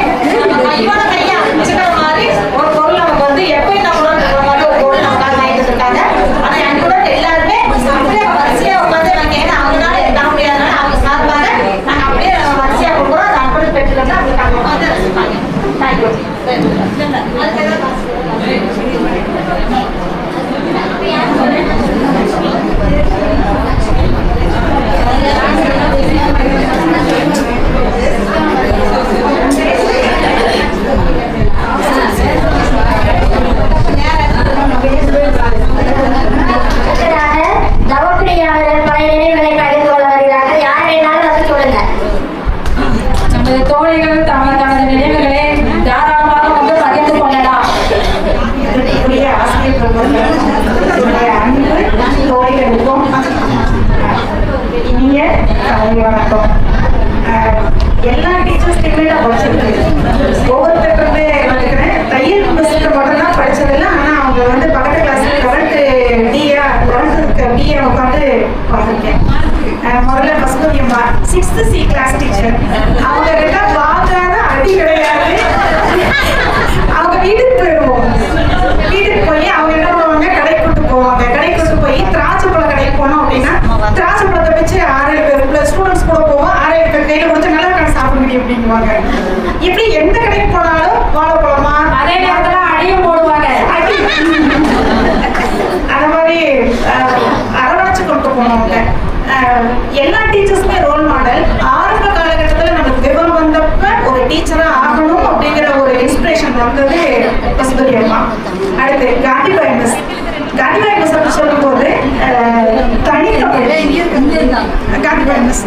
இவன கையா சின்ன மாதிரி ஒரு பொருள் நமக்கு வந்து எப்பயும் நம்மளோட இருக்கிற மாதிரி ஒரு பொருள் நமக்காக வாங்கிட்டு இருக்காங்க. ஆனா என் கூட எல்லாருமே அப்படியே வரிசையா உட்காந்து நாங்க ஏன்னா அவங்களால தர முடியாதனால அவங்க சார்பாக நாங்க அப்படியே வரிசையா கொடுக்குறோம். அதை அன்புடன் பெற்றுக்கொண்டு அப்படி உட்காந்து ரசிப்பாங்க. தேங்க்யூ. தவப்பிரியாளர்கள் பல நினைவுகளை பகிர்ந்து கொள்ள வருகிறார்கள். யார் வேணாலும் வந்து சொல்லுங்க. நமது தோழிகள் தனது நினைவுகளை தாராளமாக வந்து பகிர்ந்து கொள்ளலாம். தோழிகளுக்கும் இனிய வணக்கம். எல்லா டீச்சர்ஸ்க்குமே நான் படிச்சிருக்கேன். ஒவ்வொருத்தருக்கு வந்துக்கிறேன். தையல் மிஸ்க்கு மட்டும்தான் படிச்சதில்லை. ஆனால் அவங்க வந்து பக்கத்து கிளாஸ் 11th BA உட்காந்து பார்த்துருக்கேன். முதல்ல கஸ்தூரி அம்மா 6th C கிளாஸ் டீச்சர். அவங்க கிட்ட வாங்காத அடி கிடையாது. அவங்க வீட்டுக்கு போயிடுவோம். வீட்டுக்கு போய் அவங்க என்ன பண்ணுவாங்க, கடைக்கு கூட்டு போவாங்க. கடைக்கு கூட்டு போய் திராட்சை பழம் கடைக்கு போனோம் அப்படின்னா திராட்சை பழத்தை வச்சு 6-7 பேர் ஸ்டூடெண்ட்ஸ் கூட போவோம். 6-7 பேர் கையில் கொடுத்து நல்லா கடை சாப்பிட முடியும் அப்படிங்குவாங்க. இப்படி எந்த கடைக்கு போனாலும் வந்தது கஸ்தூரி அம்மா. அடுத்து காந்திபாய் மிஸ். காந்திபாய் மிஸ் அப்படி சொல்லும்போது காந்திபாய் மிஸ்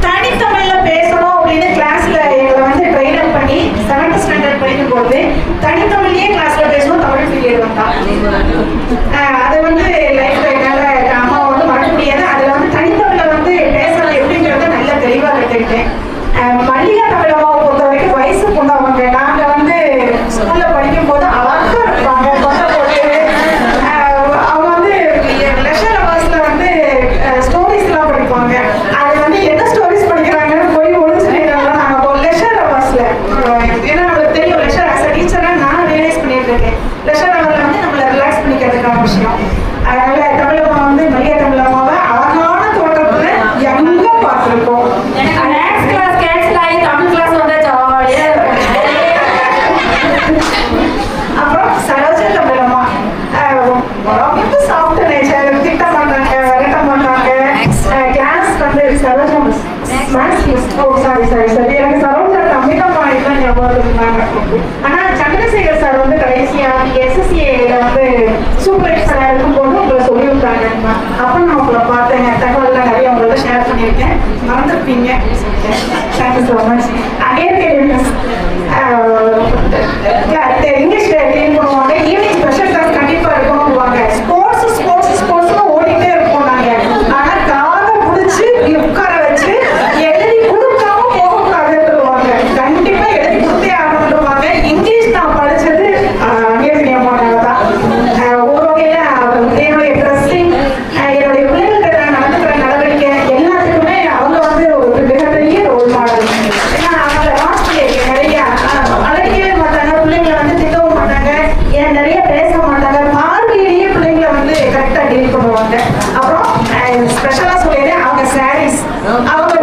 தனித்தமிழ்ல பேசணும் அப்படின்னு கிளாஸ்ல எங்களை வந்து ட்ரெயின் அப் பண்ணி 7th ஸ்டாண்டர்ட் படிக்கும் போது தனித்தமிழ்லயே கிளாஸ்ல பேசணும் தமிழ் பீரியட் வந்தா. அது வந்து லைஃப்ல என்னால அம்மாவை வந்து மறக்க முடியாது. அதுல வந்து தனித்தமிழ்ல வந்து பேசணும் எப்படிங்கிறத நல்லா தெளிவா கற்றுக்கிட்டேன். மல்லிகா தமிழ் அம்மாவை பொறுத்த வரைக்கும் வயசு பொண்ணவங்க. நாங்க வந்து ஸ்கூல்ல படிக்கும் போது அழகா இருப்பாங்க. அவங்க வந்து லெஷர் ஹவர்ஸ்ல வந்து ஸ்டோரிஸ் எல்லாம் படிப்பாங்க. அது வந்து என்ன ஸ்டோரிஸ் படிக்கிறாங்கன்னு போய் ஒழிச்சுட்டாங்க. நாங்க லெஷர் ஹவர்ஸ்ல ஏன்னா நம்மளுக்கு தெரியும் லெஷர் ஆஸ் அ டீச்சரா நான் ரியலைஸ் பண்ணிட்டு இருக்கேன். லெஷர் ஹவர்ல வந்து நம்மளை ரிலாக்ஸ் பண்ணிக்கிறதுக்கான விஷயம். அதனால தமிழம்மா வந்து மல்லிகா தமிழ் அம்மாவை அழகான தோற்றத்துல எங்க பார்த்துருக்கோம். அப்புறம் சரோஜா தமிழம்மா ரொம்ப சாஃப்ட் நேச்சர். திட்ட மாட்டாங்க, விரட்ட மாட்டாங்க. கிளாஸ் வந்து சரோஜா மிஸ் மேத்ஸ் மிஸ். ஓ சாரி எனக்கு சரோஜா தமிழம்மா தான் ஞாபகம் இருந்தாங்க. ஆனா சந்திரசேகர் சார் வந்து கடைசியா SSCAல வந்து சூப்பர் சார் இருக்கும்போது உங்களை சொல்லி விட்டாங்க. அப்ப நான் உங்களை பார்த்தேன். தகவல்லாம் நிறைய உங்களோட ஷேர் பண்ணியிருக்கேன். மறந்துருப்பீங்க. Thank you so much. English train பண்ணுவாங்க. ஈவினிங் ஸ்பெஷல் கிளாஸ் கண்டிப்பா இருக்கணும்வாங்க. ஸ்போர்ட்ஸ் ஓடிட்டே இருப்போம் நாங்க. ஆனா காலை முடிச்சு உட்கார வச்சு எழுதி கொடுக்காம போகக்கூடாதுன்னுவாங்க. கண்டிப்பா எழுதி கொடுத்தே ஆகணும்வாங்க. இங்கிலீஷ் நான் படிச்சது அங்கேயம்மானால தான். ஒரு வகையில என்னுடைய ட்ரெஸ்ஸிங், என்னுடைய பிள்ளைங்கள்கிட்ட நான் நடந்துக்கிற நடவடிக்கை எல்லாத்துக்குமே அவங்க வந்து ஒரு மிகப்பெரிய ரோல் மாடல். ஏன்னா அவங்கள நிறைய அழைக்கவே மாட்டாங்க. பிள்ளைங்களை வந்து திட்டவும் மாட்டாங்க. ஏன் நிறைய பேச மாட்டாங்க. பார்வையிலேயே பிள்ளைங்களை வந்து கரெக்டா டீல் பண்ணுவாங்க. அப்புறம் ஸ்பெஷலா சொல்லிடுறேன், அவங்க சாரீஸ் அவங்க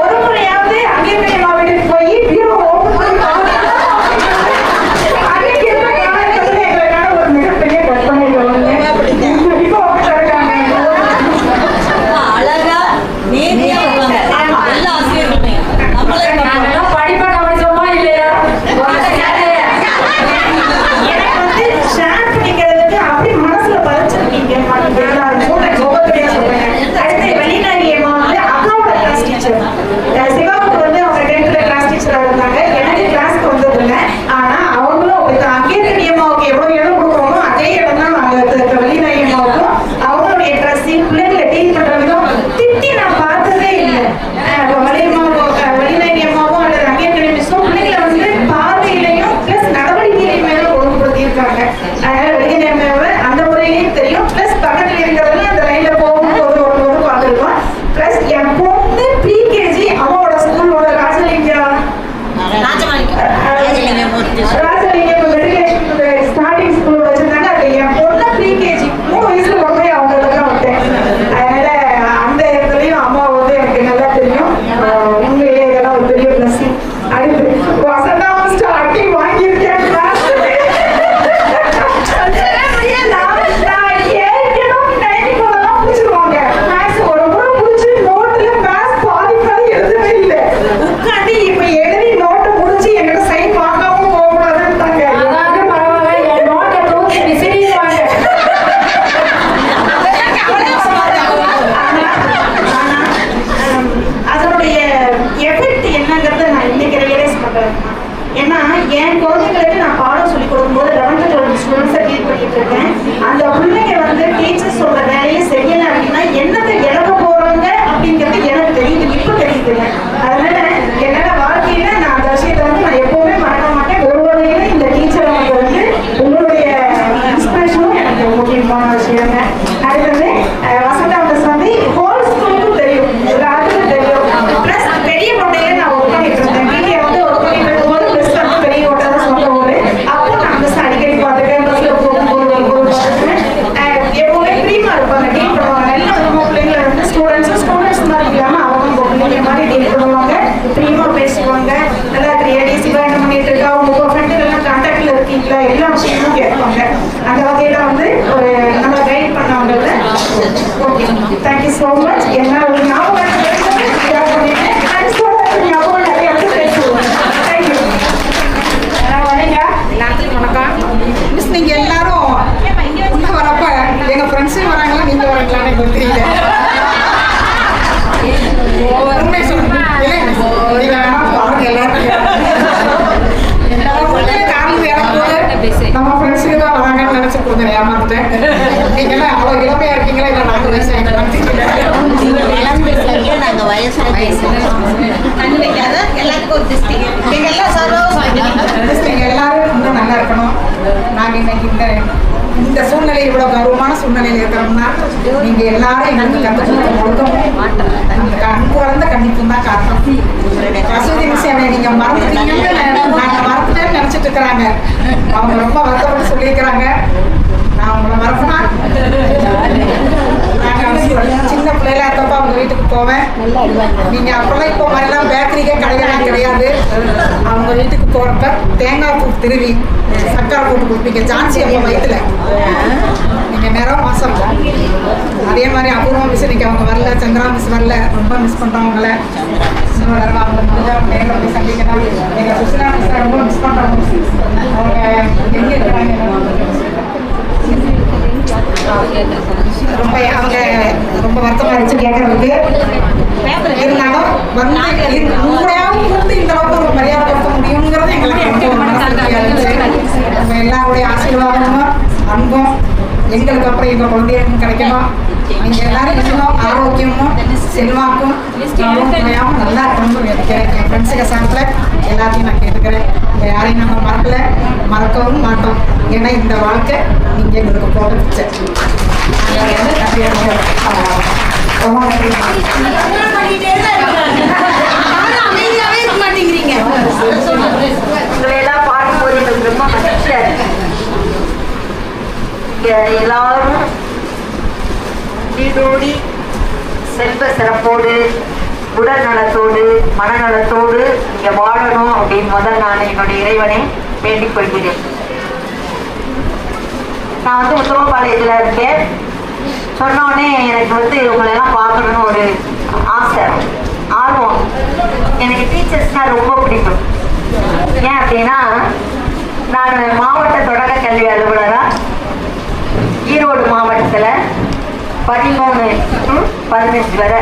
ஒரு முறையாவது அங்கேயம்மா வீட்டுக்கு போய் பீரோ ஓப்பன் பண்ணி அன்னைக்கு இருந்த காலகட்டத்தில் எங்களுக்கான ஒரு மிகப்பெரிய கற்பனைகள் வந்து இப்போ இருக்காங்க. அழகா நேர்மையா வருவாங்க எல்லா ஆசிரியர்களுமே. நாங்கெல்லாம் படிப்பை கவனிச்சோமா இல்லையா? எனக்கு வந்து ஷேர் பண்ணிக்கிறதுக்கு அப்படி மனசுல பதிச்சிருக்கீங்க. அடுத்து வெளிநாரியம்மா வந்து அக்காவோட கிளாஸ் டீச்சர். சிவாவுக்கு வந்து அவங்க 10th கிளாஸ் டீச்சரா இருந்தாங்க. எனக்கு கிளாஸ்க்கு வந்தது இல்லை. ஆனா அவங்களும் அங்கேயம்மாவுக்கு எவ்வளவு இடம் கொடுக்குறோமோ அதே இடம் தான் நாங்க வெளிநாரியம்மாவுக்கும். அவங்களுடைய ட்ரெஸ்ஸிங், பிள்ளைங்களை டீல் பண்ற விதம் திட்டி நான் பார்த்ததே இல்லை. வெளிநாரியம்மாவும் அல்லது அங்கேயக்கணி மிஸ்ஸும் பிள்ளைங்களை வந்து பார்வையிலையும் பிளஸ் நடவடிக்கையிலையும் மேல ஒழுங்குபடுத்தியிருக்காங்க. அதனால வெளிநாரியம்மாவை அந்த முறையிலையும் தெரியும். பிளஸ் பக்கத்துல இருக்கிறதுல அந்த லைன்ல போகும்போது ஒரு பார்த்துருக்கோம். பிளஸ் என் பொண்ணு ப்ரீகேஜி அம்மாவோட ஸ்கூலோட ராஜலிங்கம் ஸ்டார்டிங் ஸ்கூல் வச்சிருந்தாங்க. அது என் பொண்ணு ப்ரீகேஜி 3 வயசுல கொண்டு போய் அவங்க தான் விட்டேன். அதனால அந்த இடத்துலயும் அம்மா வந்து எனக்கு நல்லா தெரியும். உண்மையிலே இதெல்லாம் ஒரு பெரிய பிளஸிங். அடுத்து வசந்தா ஸ்டார்டிங் வாங்கியிருக்கேன். ஒரு முறை முடிச்சு நோட்டுல மேத்ஸ் பாதி எழுதவே இல்லை. உட்காந்து இப்ப எழுதி நோட்டை முடிச்சு என்கிட்ட சைன் வாங்காம போகக்கூடாதுன்னு அதாவது பரவாயில்ல, என் நோட்டை தூக்கி விசிறிடுவாங்க. அதனுடைய எஃபெக்ட் என்னங்கிறத நான் இன்னைக்கு ரியலைஸ் பண்றேன். ஏன்னா என் குழந்தைங்களுக்கு நான் பாடம் சொல்லி கொடுக்கும்போது 11th 12th ஸ்டூடெண்ட்ஸை டீல் பண்ணிட்டு இருக்கேன். அந்த பிள்ளைங்க வந்து டீச்சர்ஸ் சொல்ற வேலையை செய்யல அப்படின்னா என்னத்தை இழக்க போறாங்க அப்படிங்கிறது எனக்கு தெரியுது. இப்ப தெரியுதுங்க. அதனால என்னால வாழ்க்கையில நான் அந்த விஷயத்தை வந்து நான் எப்பவுமே மறக்க மாட்டேன். ஒரு வகையில இந்த டீச்சர் வந்து உங்களுடைய இன்ஸ்பிரேஷனும் எனக்கு முக்கியமான விஷயங்க. அடுத்தது வசந்தா மிஸ் வந்து ஹோல் ஸ்கூலுக்கும் தெரியும், எல்லாத்துக்கும் தெரியும். பிளஸ் பெரிய கொண்டையில நான் ஒர்க் பண்ணிட்டு இருந்தேன். வீட்டில் வந்து ஒர்க் பண்ணிட்டு இருக்கும்போது மிஸ் வந்து பெரிய கொண்டை தான் சொந்த ஊரு. அப்போ நான் மிஸ் அடிக்கடி பார்த்துருக்கேன். பஸ்ல போகும்போது எப்பவுமே ப்ரீமா இருப்பாங்க, டீல் பண்ணுவாங்க. நல்ல விதமா பிள்ளைங்களை வந்து ஸ்டூடெண்ட்ஸ் மாதிரி இல்லாம அவங்க பிள்ளைங்க மாதிரி டீல் பண்ணுவாங்க. ப்ரீமா பேசுவாங்க. நல்லா டிசி என்ன பண்ணிட்டு இருக்கா, உங்க ஃப்ரெண்டு எல்லாம் கான்டாக்ட்ல இருக்கீங்களா, எல்லா விஷயமும் கேட்பாங்க. அந்த வகையில வந்து ஒரு நம்ம கைட் பண்ணவங்க. Okay, thank you so much. என்ன தண்ணி வைக்காத எல்லாத்துக்கும் ஒரு டிஸ்ட்ரிக் எங்கள் எல்லாம் சர்வ எல்லாரும் இன்னும் நல்லா இருக்கணும். நாங்கள் இன்னைக்கு இந்த சூழ்நிலை இவ்வளோ கௌரவமான சூழ்நிலையில் இருக்கிறோம்னா நீங்கள் எல்லாரும் எங்களுக்கு கற்றுக் கொடுக்கும் அந்த அன்பு வளர்ந்த கண்டிப்பும் தான் காரணம். வசதி விஷயம் நீங்கள் மறந்துட்டீங்கன்னு நாங்கள் மறந்துட்டேன்னு நினச்சிட்டு இருக்கிறாங்க. அவங்க ரொம்ப வருத்தப்பட்டு சொல்லியிருக்கிறாங்க. நான் உங்களை மறப்பேனா? நாங்கள் சின்ன பிள்ளைகளா இருக்கப்போ அவங்க வீட்டுக்கு போவேன். நீங்கள் அப்போல்லாம் இப்போ மாதிரிலாம் பேக்கரிக்கே கடையெல்லாம் கிடையாது. அவங்க வீட்டுக்கு போகிறப்ப தேங்காய் பூ திருவி சக்கரை போட்டு கொடுப்பீங்க. ஜான்சி அப்போ வயிற்றுல நீங்கள் நேரம் மாதம். அதே மாதிரி அபூர்வ மிஸ் இன்னைக்கு அவங்க வரல, சந்திரா மிஸ் வரல. ரொம்ப மிஸ் பண்ணுறோம் அவங்கள. இன்னொரு தடவை அவங்க முடிஞ்சா அவங்க நேரில் போய் சந்திக்கலாம். எங்கள் சுசிலா மிஸ் ரொம்ப மிஸ் பண்ணுறோம். அவங்க எங்கே இருக்கிறாங்க ரொம்ப அவங்க ரொம்ப வருத்தமாக இருந்துச்சு கேட்கறதுக்கு. இருந்தாலும் வந்து உண்மையாகவும் இருந்து இந்த அளவுக்கு ஒரு மரியாதை கொடுக்க முடியுங்கிறது எங்களுக்கு ரொம்ப மனசுக்கு இருந்துச்சு. நம்ம எல்லாருடைய ஆசீர்வாதமும் அன்பும் எங்களுக்கு அப்புறம் எங்கள் குழந்தைகளுக்கும் கிடைக்கணும். நீங்கள் எல்லாரும் இருக்கணும், ஆரோக்கியமும் செல்வாக்கும் உண்மையாகவும் நல்லா இருக்கணும்னு நினைக்கிறேன். என் ஃப்ரெண்ட்ஸுக்கு சார்பில் எல்லாத்தையும் நான் கேட்டுக்கிறேன். யாரையும் நாங்கள் மறக்கவும் மாட்டோம். ஏன்னா இந்த வாழ்க்கை நீங்கள் எங்களுக்கு போட்டுச்சு. அமைதியாவே இருக்க மாட்டேங்கிறீங்க. உங்களை எல்லாம் பார்க்கும்போது எங்களுக்கு ரொம்ப மகிழ்ச்சியா இருக்கு. எல்லாரும் வீடோடி செல்வ சிறப்போடு உடல் நலத்தோடு மனநலத்தோடு இங்கே வாழணும் அப்படின்னு முதல் நான் என்னுடைய இறைவனை வேண்டிக் கொள்கிறேன். நான் வந்து உத்தரவாபாளையத்தில் இருக்கேன். சொன்னோடனே எனக்கு வந்து இவங்களெல்லாம் பார்க்கணுன்னு ஒரு ஆசை, ஆர்வம். எனக்கு டீச்சர்ஸ்னால் ரொம்ப பிடிக்கும். ஏன் அப்படின்னா நான் மாவட்ட தொடக்க கல்வி அலுவலராக ஈரோடு மாவட்டத்தில் 13 to 15 வரை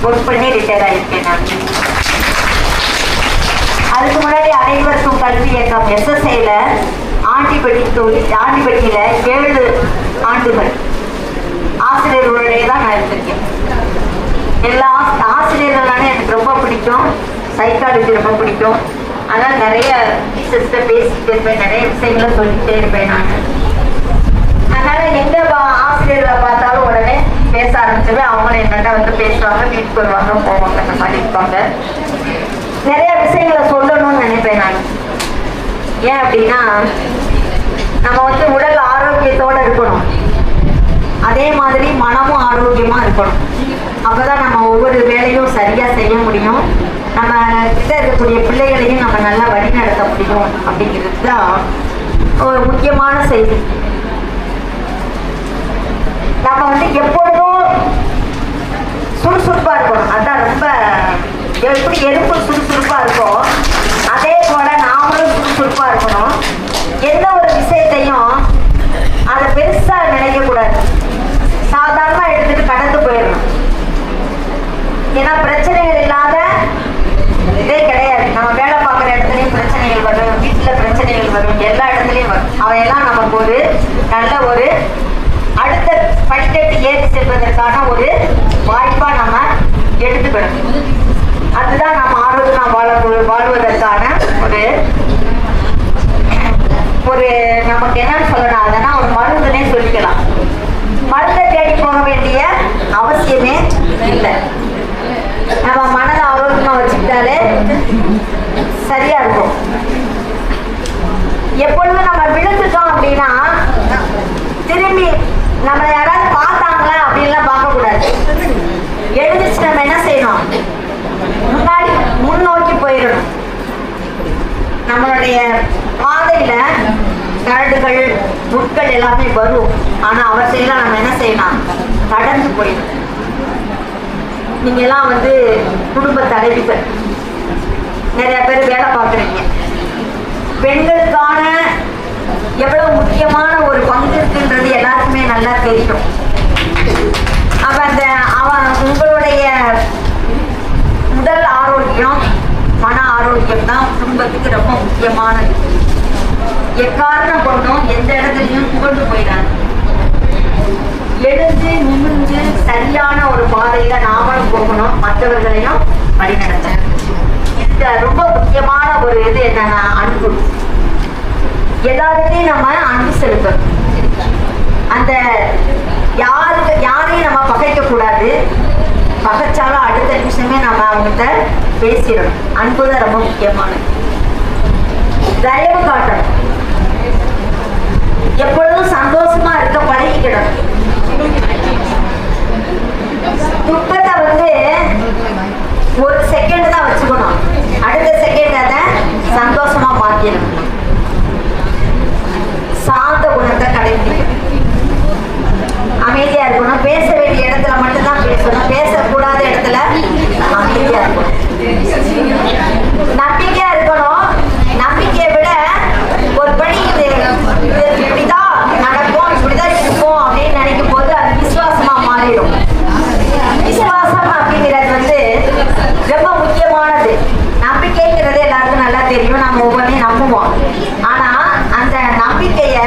ஒர்க் பண்ணி ரிட்டையர் ஆகியிருக்கேன். நான் அதுக்கு முன்னாடி அனைவருக்கும் கல்வி இயக்கம் SSIல ஆண்டிப்பட்டியில் 7 ஆண்டுகள் ஆசிரியர்களுடைய தான் நான் இருந்திருக்கேன். எல்லா ஆசிரியர்களானே எனக்கு ரொம்ப பிடிக்கும். சைக்காலஜி ரொம்ப பிடிக்கும். அதனால் நிறைய டீச்சர்ஸ்கிட்ட பேசிக்கிட்டே இருப்பேன், நிறைய விஷயங்களை சொல்லிக்கிட்டே இருப்பேன் நான். அதனால் எங்கே ஆசிரியர்களை பார்த்தாலும் உடனே பேச ஆரம்பிச்சுவேன். அவங்களும் என்னென்ன வந்து பேசுவாங்க, வீட்டுக்கு வருவாங்க, போவாங்க, அந்த மாதிரி இருப்பாங்க. நிறைய விஷயங்களை சொல்லணும்னு நினைப்பேன் நான். ஏன் அப்படின்னா நம்ம வந்து உடல் ஆரோக்கியத்தோடு இருக்கணும், அதே மாதிரி மனமும் ஆரோக்கியமாக இருக்கணும். அப்போ தான் நம்ம ஒவ்வொரு வேலையும் சரியாக செய்ய முடியும். நம்ம கிட்ட இருக்கக்கூடிய பிள்ளைகளையும் நம்ம நல்லா வழிநடத்த முடியும். அப்படிங்கிறது தான் ஒரு முக்கியமான செய்தி. நம்ம வந்து எப்பொழுதும் சுறுசுறுப்பாக இருக்கணும். அதுதான் ரொம்ப எப்படி எறும்பு சுறுசுறுப்பாக இருக்கோ அதே போல் நாமளும் சுறுசுறுப்பாக இருக்கணும். எந்த ஒரு விஷயத்தையும் அதை பெருசாக நினைக்கக்கூடாது, சாதாரணமாக எடுத்துகிட்டு கடந்து போயிடணும். ஏன்னா பிரச்சனைகள் இல்லாத இதே கிடையாது. நம்ம வேலை பார்க்குற இடத்துலையும் பிரச்சனைகள் வரும், வீட்டில் பிரச்சனைகள் வரும், எல்லா இடத்துலையும் வரும். அவையெல்லாம் நமக்கு ஒரு நல்ல ஒரு அடுத்த படிக்கட்டு ஏறி செல்வதற்கான ஒரு வாய்ப்பாக நம்ம எடுத்துக்கணும். அதுதான் நம்ம ஆரோக்கியம் வாழ்வதற்கான ஒரு நமக்கு என்னன்னு சொல்லணும், அதனால் ஒரு மருந்துனே சொல்லிக்கலாம். மருந்தை தேடி போக வேண்டிய அவசியமே இல்லை. நம்ம மனதை ஆரோக்கியமாக வச்சுக்கிட்டாலே சரியா இருக்கும். எப்பொழுதும் நம்ம விழுந்துட்டோம் அப்படின்னா திரும்பி நம்மளை யாராவது பார்த்தாங்களா அப்படின்லாம் பார்க்கக்கூடாது. எழுந்துச்சு நம்ம என்ன செய்யணும், முன்னாடி முன்னோக்கி போயிடணும். நம்மளுடைய பாதையில கரடுகள் முட்கள் எல்லாமே வரும். ஆனா அவற்றையெல்லாம் நம்ம என்ன செய்யணும், கடந்து போயிடணும். நீங்க எல்லாம் வந்து குடும்ப தலைவிகள், நிறைய பேர் வேலை பார்க்குறீங்க. பெண்களுக்கான எவ்வளவு முக்கியமான ஒரு பங்கு இருக்குன்றது எல்லாருக்குமே நல்லா தெரியும். அப்ப உங்களுடைய உடல் ஆரோக்கியம் மன ஆரோக்கியம் தான் குடும்பத்துக்கு ரொம்ப முக்கியமானது. எக்காரணம் கொண்டும் எந்த இடத்துலையும் புகழ்ந்து போயிடாது. எழுந்து நிமிர்ந்து சரியான ஒரு பாதையில நாமளும் போகணும், மற்றவர்களையும் வழிநடத்தணும். இந்த ரொம்ப முக்கியமான ஒரு இது என்னன்னா அன்பு. எல்லாருக்கையும் நம்ம அன்பு செலுத்தணும். அந்த யாரையும் நம்ம பகைக்க கூடாது. பகைச்சாலும் அடுத்த நிமிஷமே நம்ம அவங்ககிட்ட பேசிடணும். அன்புதான் ரொம்ப முக்கியமானது. தயவு காட்டணும். எப்பொழுதும் சந்தோஷமா இருக்க பழகிக்கிடணும். துக்கத்தை ஒரு செகண்ட் தான் வச்சுக்கணும், அடுத்த செகண்ட் அதை சந்தோஷமா மாத்திடணும். சாந்த குணத்தை கடைபிடிக்கணும். அமைதியா இருக்கணும். பேச வேண்டிய இடத்துல மட்டும்தான் பேசணும், பேசக்கூடாத இடத்துல அமைதியா இருக்கணும். நம்பிக்கையா இருக்கணும். நம்பிக்கையை விட ஒரு படி இது இப்படிதான் நடக்கும், இப்படிதான் இருக்கும் அப்படின்னு நினைக்கும் போது அது விசுவாசமா மாறிடும். விசுவாசம் அப்படிங்கிறது ரொம்ப முக்கியமானது. நம்பிக்கைங்கிறது எல்லாருக்கும் நல்லா தெரியும், நம்ம ஒவ்வொன்றையும் நம்புவோம். ஆனா அந்த நம்பிக்கைய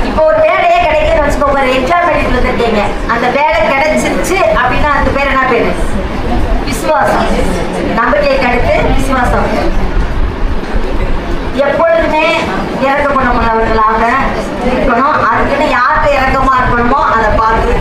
இப்போ ஒரு வேலையே கிடைக்குதுன்னு வச்சுக்கோங்க, ஒரு எக்ஸாம் எழுதிட்டு வந்துருக்கீங்க, அந்த வேலை கிடைச்சிருச்சு அப்படின்னா அதுக்கு பேர் என்ன பேரு? விசுவாசம். நம்பிக்கைக்கு அடுத்து விசுவாசம். எப்பொழுதுமே இறக்க குணமுள்ளவர்களாக இருக்கணும். அதுக்குன்னு யாருக்கு இறக்கமா இருக்கணுமோ அதை பார்த்து